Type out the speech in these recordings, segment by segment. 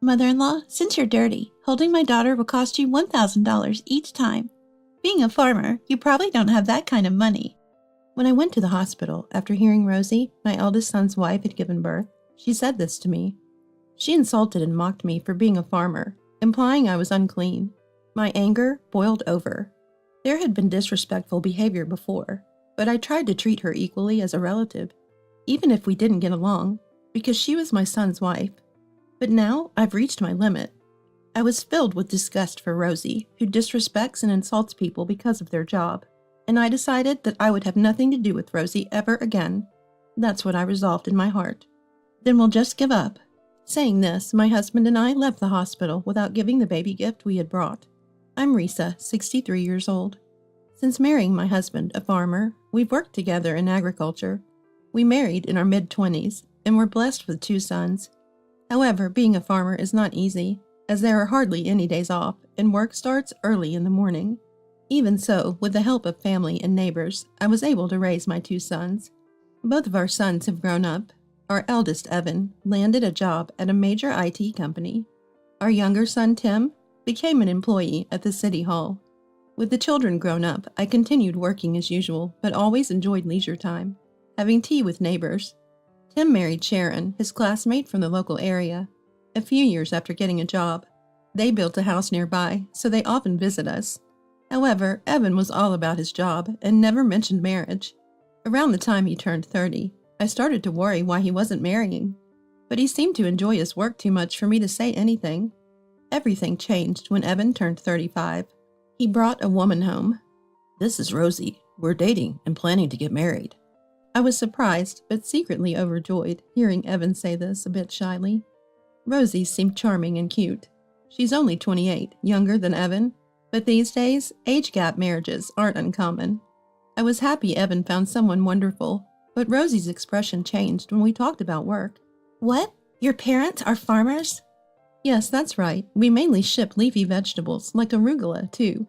Mother-in-law, since you're dirty, holding my daughter will cost you $1,000 each time. Being a farmer, you probably don't have that kind of money. When I went to the hospital after hearing Rosie, my eldest son's wife, had given birth, she said this to me. She insulted and mocked me for being a farmer, implying I was unclean. My anger boiled over. There had been disrespectful behavior before, but I tried to treat her equally as a relative, even if we didn't get along, because she was my son's wife. But now I've reached my limit. I was filled with disgust for Rosie, who disrespects and insults people because of their job, and I decided that I would have nothing to do with Rosie ever again. That's what I resolved in my heart. Then we'll just give up. Saying this, my husband and I left the hospital without giving the baby gift we had brought. I'm Risa, 63 years old. Since marrying my husband, a farmer, we've worked together in agriculture. We married in our mid-20s and were blessed with 2 sons. However, being a farmer is not easy, as there are hardly any days off, and work starts early in the morning. Even so, with the help of family and neighbors, I was able to raise my 2 sons. Both of our sons have grown up. Our eldest, Evan, landed a job at a major IT company. Our younger son, Tim, became an employee at the city hall. With the children grown up, I continued working as usual, but always enjoyed leisure time, having tea with neighbors. Tim married Sharon, his classmate from the local area, a few years after getting a job. They built a house nearby, so they often visit us. However, Evan was all about his job and never mentioned marriage. Around the time he turned 30, I started to worry why he wasn't marrying, but he seemed to enjoy his work too much for me to say anything. Everything changed when Evan turned 35. He brought a woman home. "This is Rosie. We're dating and planning to get married." I was surprised, but secretly overjoyed, hearing Evan say this a bit shyly. Rosie seemed charming and cute. She's only 28, younger than Evan, but these days, age gap marriages aren't uncommon. I was happy Evan found someone wonderful, but Rosie's expression changed when we talked about work. What? Your parents are farmers? Yes, that's right. We mainly ship leafy vegetables, like arugula, too.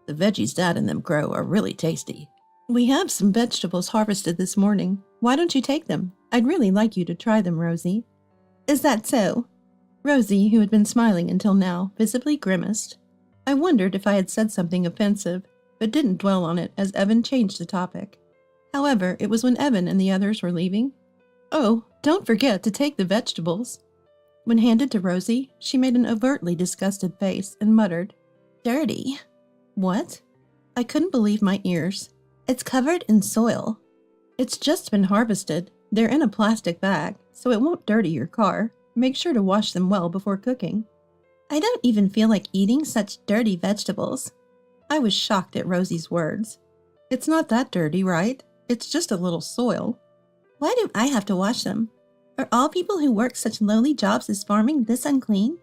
The veggies Dad and them grow are really tasty. We have some vegetables harvested this morning. Why don't you take them? I'd really like you to try them, Rosie. Is that so? Rosie, who had been smiling until now, visibly grimaced. I wondered if I had said something offensive, but didn't dwell on it as Evan changed the topic. However, it was when Evan and the others were leaving. "Oh, don't forget to take the vegetables." When handed to Rosie, she made an overtly disgusted face and muttered, "Dirty." What? I couldn't believe my ears. It's covered in soil. It's just been harvested. They're in a plastic bag, so it won't dirty your car. Make sure to wash them well before cooking. I don't even feel like eating such dirty vegetables. I was shocked at Rosie's words. It's not that dirty, right? It's just a little soil. Why do I have to wash them? Are all people who work such lowly jobs as farming this unclean?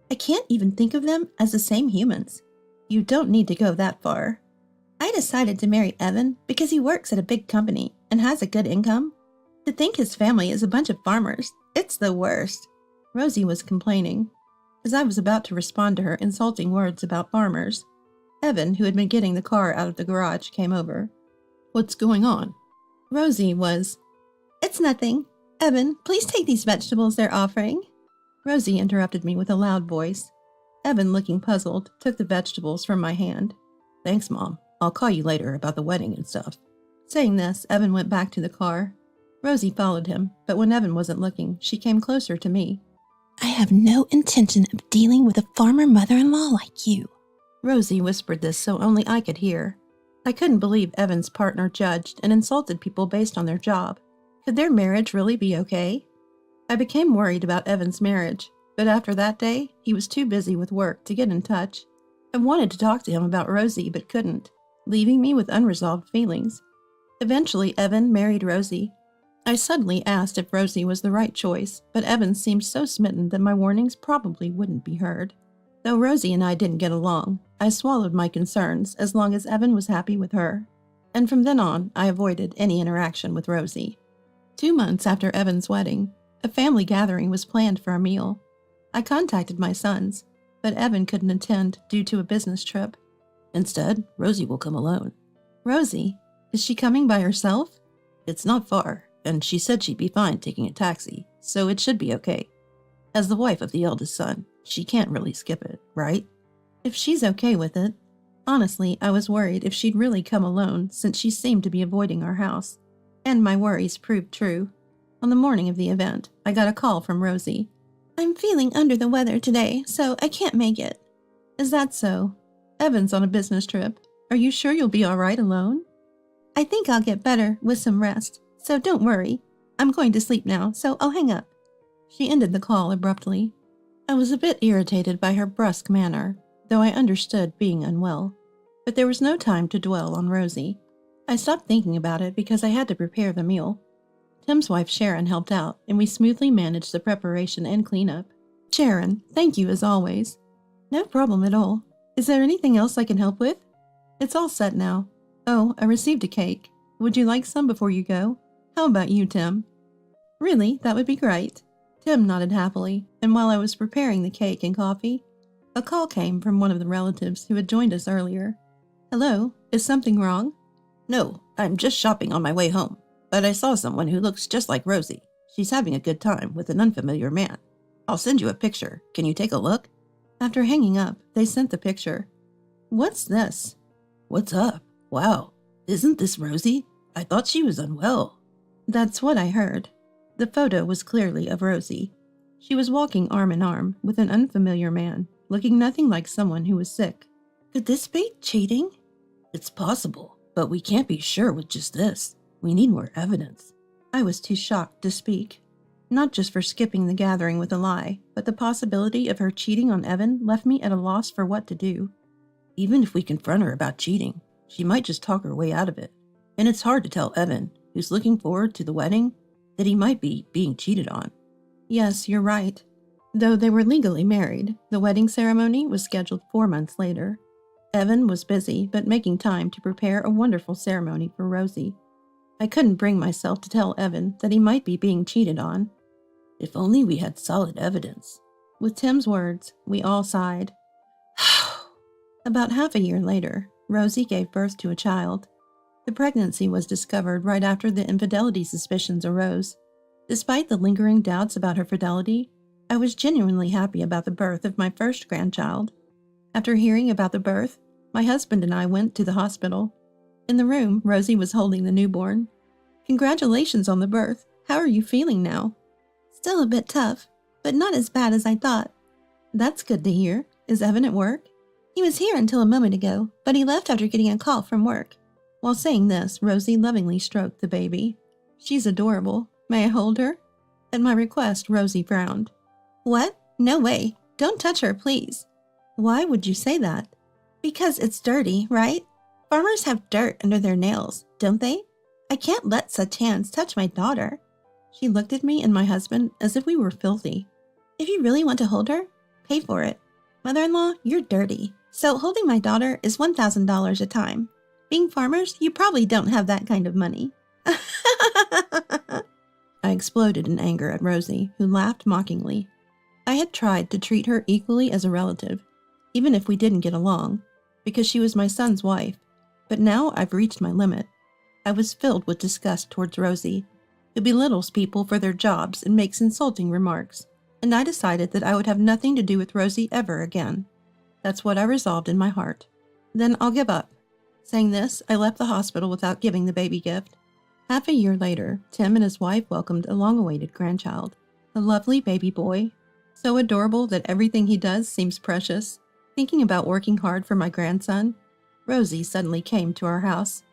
I can't even think of them as the same humans. You don't need to go that far. I decided to marry Evan because he works at a big company and has a good income. To think his family is a bunch of farmers, it's the worst. Rosie was complaining. As I was about to respond to her insulting words about farmers, Evan, who had been getting the car out of the garage, came over. "What's going on?" Rosie was, "It's nothing. Evan, please take these vegetables they're offering." Rosie interrupted me with a loud voice. Evan, looking puzzled, took the vegetables from my hand. "Thanks, Mom. I'll call you later about the wedding and stuff." Saying this, Evan went back to the car. Rosie followed him, but when Evan wasn't looking, she came closer to me. "I have no intention of dealing with a farmer mother-in-law like you." Rosie whispered this so only I could hear. I couldn't believe Evan's partner judged and insulted people based on their job. Could their marriage really be okay? I became worried about Evan's marriage, but after that day, he was too busy with work to get in touch. I wanted to talk to him about Rosie, but couldn't, leaving me with unresolved feelings. Eventually, Evan married Rosie. I suddenly asked if Rosie was the right choice, but Evan seemed so smitten that my warnings probably wouldn't be heard. Though Rosie and I didn't get along, I swallowed my concerns as long as Evan was happy with her, and from then on, I avoided any interaction with Rosie. 2 months after Evan's wedding, a family gathering was planned for a meal. I contacted my sons, but Evan couldn't attend due to a business trip. "Instead, Rosie will come alone." "Rosie? Is she coming by herself?" "It's not far, and she said she'd be fine taking a taxi, so it should be okay." As the wife of the eldest son, she can't really skip it, right? If she's okay with it. Honestly, I was worried if she'd really come alone since she seemed to be avoiding our house. And my worries proved true. On the morning of the event, I got a call from Rosie. I'm feeling under the weather today, so I can't make it. Is that so? Evan's on a business trip. Are you sure you'll be all right alone? I think I'll get better with some rest, so don't worry. I'm going to sleep now, so I'll hang up. She ended the call abruptly. I was a bit irritated by her brusque manner, though I understood being unwell. But there was no time to dwell on Rosie. I stopped thinking about it because I had to prepare the meal. Tim's wife Sharon helped out, and we smoothly managed the preparation and cleanup. Sharon, thank you as always. No problem at all. Is there anything else I can help with? It's all set now. Oh, I received a cake. Would you like some before you go? How about you, Tim? Really, that would be great. Tim nodded happily, and while I was preparing the cake and coffee, a call came from one of the relatives who had joined us earlier. Hello, is something wrong? No, I'm just shopping on my way home, but I saw someone who looks just like Rosie. She's having a good time with an unfamiliar man. I'll send you a picture. Can you take a look? After hanging up, they sent the picture. What's this? What's up? Wow, isn't this Rosie? I thought she was unwell. That's what I heard. The photo was clearly of Rosie. She was walking arm in arm with an unfamiliar man, looking nothing like someone who was sick. Could this be cheating? It's possible, but we can't be sure with just this. We need more evidence. I was too shocked to speak. Not just for skipping the gathering with a lie, but the possibility of her cheating on Evan left me at a loss for what to do. Even if we confront her about cheating, she might just talk her way out of it. And it's hard to tell Evan, who's looking forward to the wedding, that he might be being cheated on. Yes, you're right. Though they were legally married, the wedding ceremony was scheduled 4 months later. Evan was busy, but making time to prepare a wonderful ceremony for Rosie. I couldn't bring myself to tell Evan that he might be being cheated on. If only we had solid evidence. With Tim's words, we all sighed. About half a year later, Rosie gave birth to a child. The pregnancy was discovered right after the infidelity suspicions arose. Despite the lingering doubts about her fidelity, I was genuinely happy about the birth of my first grandchild. After hearing about the birth, my husband and I went to the hospital. In the room, Rosie was holding the newborn. Congratulations on the birth. How are you feeling now? Still a bit tough, but not as bad as I thought. That's good to hear. Is Evan at work? He was here until a moment ago, but he left after getting a call from work. While saying this, Rosie lovingly stroked the baby. She's adorable. May I hold her? At my request, Rosie frowned. What? No way. Don't touch her, please. Why would you say that? Because it's dirty, right? Farmers have dirt under their nails, don't they? I can't let such hands touch my daughter. She looked at me and my husband as if we were filthy. If you really want to hold her, pay for it. Mother-in-law, you're dirty. So holding my daughter is $1,000 a time. Being farmers, you probably don't have that kind of money. I exploded in anger at Rosie, who laughed mockingly. I had tried to treat her equally as a relative, even if we didn't get along, because she was my son's wife. But now I've reached my limit. I was filled with disgust towards Rosie, who belittles people for their jobs and makes insulting remarks, and I decided that I would have nothing to do with Rosie ever again. That's what I resolved in my heart. Then I'll give up. Saying this, I left the hospital without giving the baby gift. Half a year later, Tim and his wife welcomed a long-awaited grandchild, a lovely baby boy, so adorable that everything he does seems precious. Thinking about working hard for my grandson, Rosie suddenly came to our house.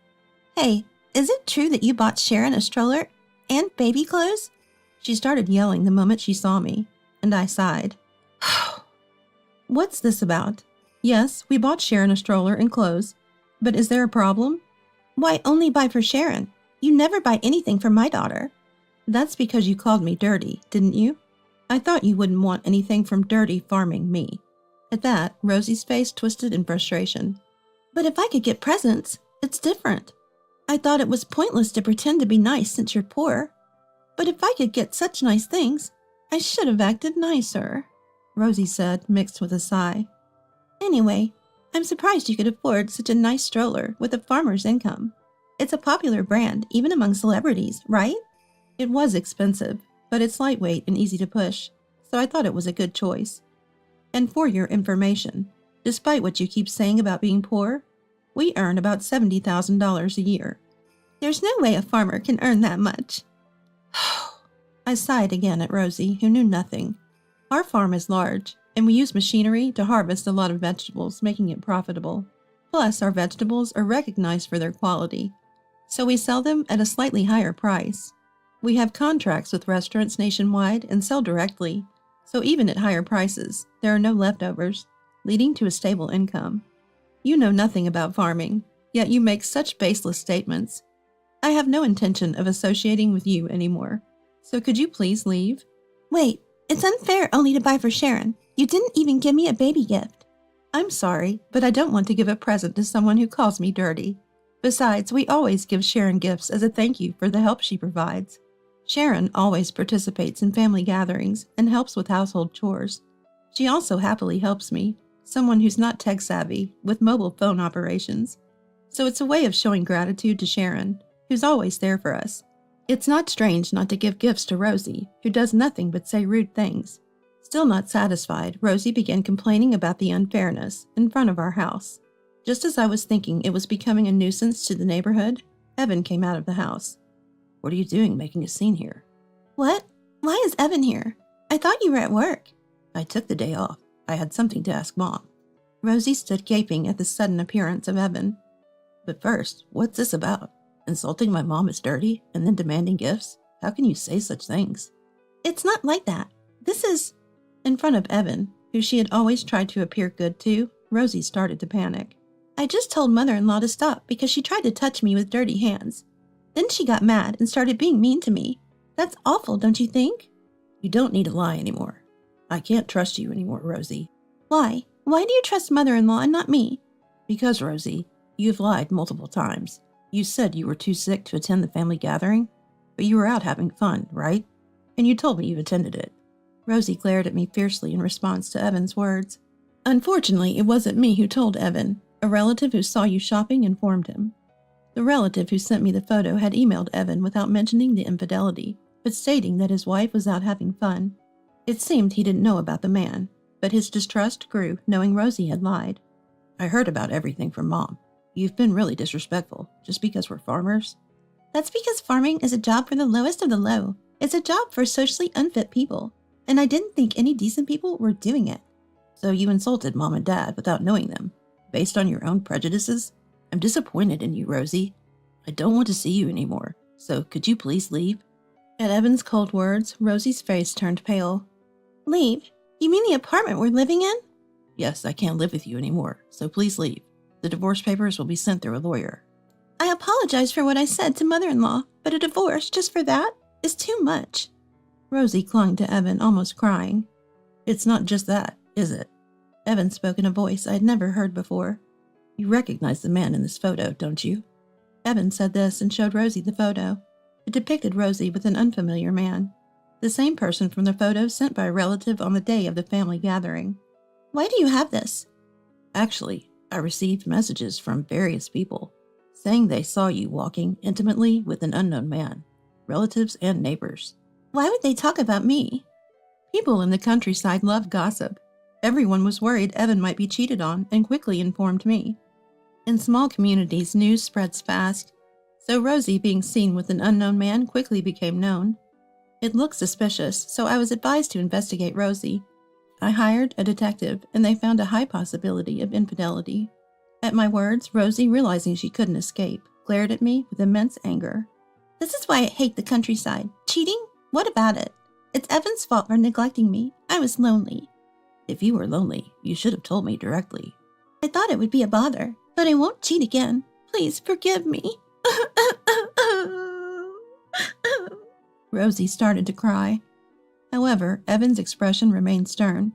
Hey, is it true that you bought Sharon a stroller and baby clothes? She started yelling the moment she saw me, and I sighed. What's this about? Yes, we bought Sharon a stroller and clothes, but is there a problem? Why only buy for Sharon? You never buy anything for my daughter. That's because you called me dirty, didn't you? I thought you wouldn't want anything from dirty farming me. At that, Rosie's face twisted in frustration. But if I could get presents, it's different. I thought it was pointless to pretend to be nice since you're poor. But if I could get such nice things, I should have acted nicer, Rosie said, mixed with a sigh. Anyway, I'm surprised you could afford such a nice stroller with a farmer's income. It's a popular brand, even among celebrities, right? It was expensive, but it's lightweight and easy to push, so I thought it was a good choice. And for your information, despite what you keep saying about being poor, we earn about $70,000 a year. There's no way a farmer can earn that much. I sighed again at Rosie, who knew nothing. Our farm is large, and we use machinery to harvest a lot of vegetables, making it profitable. Plus, our vegetables are recognized for their quality, so we sell them at a slightly higher price. We have contracts with restaurants nationwide and sell directly, so even at higher prices, there are no leftovers, leading to a stable income. You know nothing about farming, yet you make such baseless statements. I have no intention of associating with you anymore, so could you please leave? Wait, it's unfair only to buy for Sharon. You didn't even give me a baby gift. I'm sorry, but I don't want to give a present to someone who calls me dirty. Besides, we always give Sharon gifts as a thank you for the help she provides. Sharon always participates in family gatherings and helps with household chores. She also happily helps me, someone who's not tech-savvy, with mobile phone operations. So it's a way of showing gratitude to Sharon, who's always there for us. It's not strange not to give gifts to Rosie, who does nothing but say rude things. Still not satisfied, Rosie began complaining about the unfairness in front of our house. Just as I was thinking it was becoming a nuisance to the neighborhood, Evan came out of the house. What are you doing making a scene here? What? Why is Evan here? I thought you were at work. I took the day off. I had something to ask Mom. Rosie stood gaping at the sudden appearance of Evan. But first, what's this about? Insulting my mom is dirty and then demanding gifts? How can you say such things? It's not like that. This is... In front of Evan, who she had always tried to appear good to, Rosie started to panic. I just told mother-in-law to stop because she tried to touch me with dirty hands. Then she got mad and started being mean to me. That's awful, don't you think? You don't need to lie anymore. I can't trust you anymore, Rosie. Why? Why do you trust mother-in-law and not me? Because, Rosie, you've lied multiple times. You said you were too sick to attend the family gathering, but you were out having fun, right? And you told me you attended it. Rosie glared at me fiercely in response to Evan's words. Unfortunately, it wasn't me who told Evan. A relative who saw you shopping informed him. The relative who sent me the photo had emailed Evan without mentioning the infidelity, but stating that his wife was out having fun. It seemed he didn't know about the man, but his distrust grew knowing Rosie had lied. I heard about everything from Mom. You've been really disrespectful, just because we're farmers. That's because farming is a job for the lowest of the low. It's a job for socially unfit people, and I didn't think any decent people were doing it. So you insulted Mom and Dad without knowing them, based on your own prejudices? I'm disappointed in you, Rosie. I don't want to see you anymore, so could you please leave? At Evan's cold words, Rosie's face turned pale. Leave? You mean the apartment we're living in? Yes, I can't live with you anymore, so please leave. The divorce papers will be sent through a lawyer. I apologize for what I said to mother-in-law, but a divorce just for that is too much. Rosie clung to Evan, almost crying. It's not just that, is it? Evan spoke in a voice I had never heard before. You recognize the man in this photo, don't you? Evan said this and showed Rosie the photo. It depicted Rosie with an unfamiliar man. The same person from the photo sent by a relative on the day of the family gathering. Why do you have this? Actually, I received messages from various people saying they saw you walking intimately with an unknown man, relatives and neighbors. Why would they talk about me? People in the countryside love gossip. Everyone was worried Evan might be cheated on and quickly informed me. In small communities, news spreads fast, so Rosie being seen with an unknown man quickly became known. It looked suspicious, so I was advised to investigate Rosie. I hired a detective, and they found a high possibility of infidelity. At my words, Rosie, realizing she couldn't escape, glared at me with immense anger. This is why I hate the countryside. Cheating? What about it? It's Evan's fault for neglecting me. I was lonely. If you were lonely, you should have told me directly. I thought it would be a bother, but I won't cheat again. Please forgive me. Rosie started to cry. However, Evan's expression remained stern.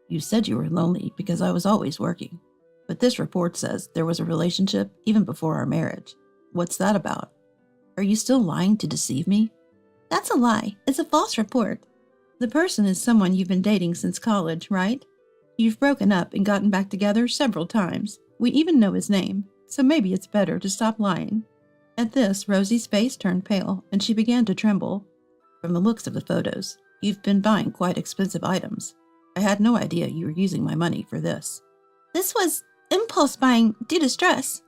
You said you were lonely because I was always working. But this report says there was a relationship even before our marriage. What's that about? Are you still lying to deceive me? That's a lie. It's a false report. The person is someone you've been dating since college, right? You've broken up and gotten back together several times. We even know his name, so maybe it's better to stop lying. At this, Rosie's face turned pale, and she began to tremble. From the looks of the photos, You've been buying quite expensive items. I had no idea you were using my money for this. This was impulse buying due to stress.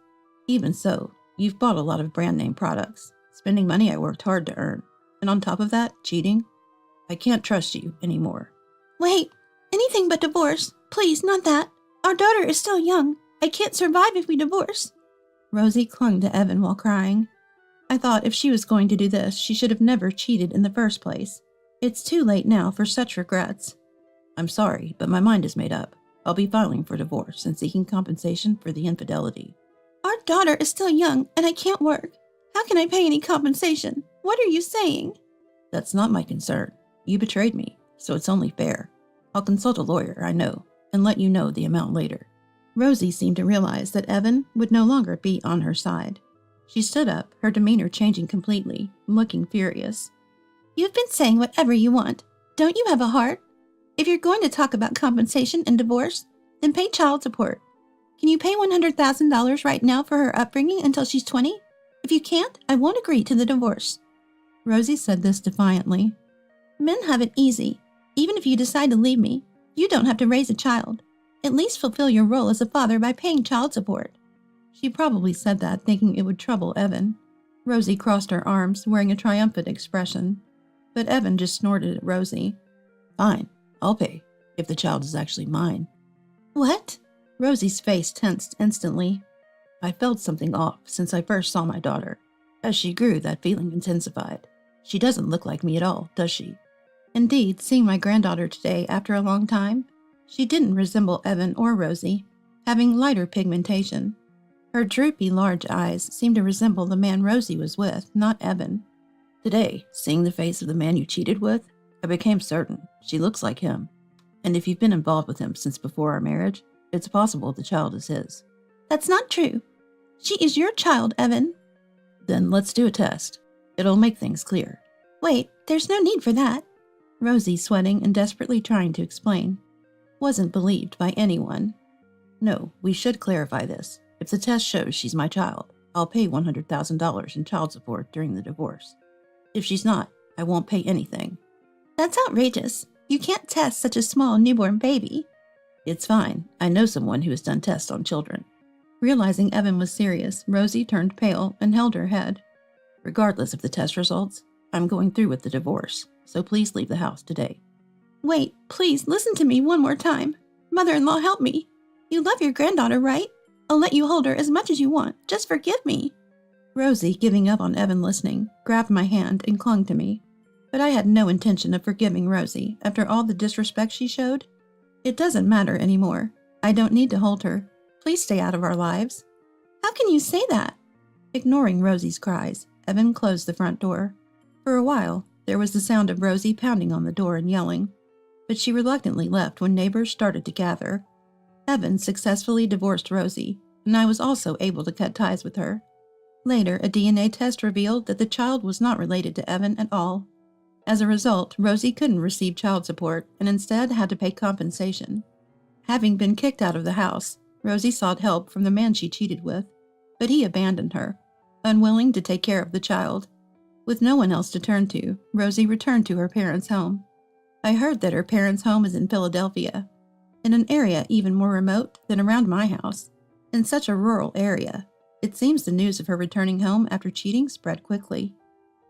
Even so, you've bought a lot of brand name products, spending money I worked hard to earn. And on top of that, cheating? I can't trust you anymore. Wait, anything but divorce. Please, not that. Our daughter is still young. I can't survive if we divorce. Rosie clung to Evan while crying. I thought if she was going to do this, she should have never cheated in the first place. It's too late now for such regrets. I'm sorry, but my mind is made up. I'll be filing for divorce and seeking compensation for the infidelity. Our daughter is still young, and I can't work. How can I pay any compensation? What are you saying? That's not my concern. You betrayed me, so it's only fair. I'll consult a lawyer, I know, and let you know the amount later. Rosie seemed to realize that Evan would no longer be on her side. She stood up, her demeanor changing completely, looking furious. You've been saying whatever you want. Don't you have a heart? If you're going to talk about compensation and divorce, then pay child support. Can you pay $100,000 right now for her upbringing until she's 20? If you can't, I won't agree to the divorce. Rosie said this defiantly. Men have it easy. Even if you decide to leave me, you don't have to raise a child. At least fulfill your role as a father by paying child support. She probably said that thinking it would trouble Evan. Rosie crossed her arms, wearing a triumphant expression. But Evan just snorted at Rosie. Fine, I'll pay, if the child is actually mine. What? Rosie's face tensed instantly. I felt something off since I first saw my daughter. As she grew, that feeling intensified. She doesn't look like me at all, does she? Indeed, seeing my granddaughter today after a long time, she didn't resemble Evan or Rosie, having lighter pigmentation. Her droopy, large eyes seemed to resemble the man Rosie was with, not Evan. Today, seeing the face of the man you cheated with, I became certain she looks like him. And if you've been involved with him since before our marriage, it's possible the child is his. That's not true. She is your child, Evan. Then let's do a test. It'll make things clear. Wait, there's no need for that. Rosie, sweating and desperately trying to explain, wasn't believed by anyone. No, we should clarify this. If the test shows she's my child, I'll pay $100,000 in child support during the divorce. If she's not, I won't pay anything. That's outrageous. You can't test such a small newborn baby. It's fine. I know someone who has done tests on children. Realizing Evan was serious, Rosie turned pale and held her head. Regardless of the test results, I'm going through with the divorce, so please leave the house today. Wait, please listen to me one more time. Mother-in-law, help me. You love your granddaughter, right? I'll let you hold her as much as you want. Just forgive me. Rosie, giving up on Evan listening, grabbed my hand and clung to me. But I had no intention of forgiving Rosie after all the disrespect she showed. It doesn't matter anymore. I don't need to hold her. Please stay out of our lives. How can you say that? Ignoring Rosie's cries, Evan closed the front door. For a while, there was the sound of Rosie pounding on the door and yelling, but she reluctantly left when neighbors started to gather. Evan successfully divorced Rosie, and I was also able to cut ties with her. Later, a DNA test revealed that the child was not related to Evan at all. As a result, Rosie couldn't receive child support and instead had to pay compensation. Having been kicked out of the house, Rosie sought help from the man she cheated with, but he abandoned her, unwilling to take care of the child. With no one else to turn to, Rosie returned to her parents' home. I heard that her parents' home is in Philadelphia, in an area even more remote than around my house. In such a rural area, it seems the news of her returning home after cheating spread quickly.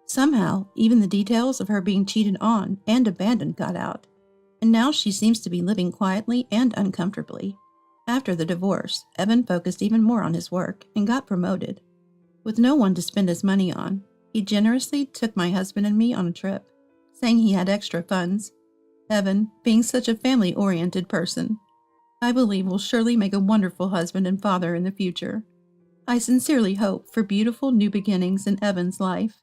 Somehow, even the details of her being cheated on and abandoned got out, and now she seems to be living quietly and uncomfortably. After the divorce, Evan focused even more on his work and got promoted. With no one to spend his money on, he generously took my husband and me on a trip, saying he had extra funds. Evan, being such a family-oriented person, I believe will surely make a wonderful husband and father in the future. I sincerely hope for beautiful new beginnings in Evan's life.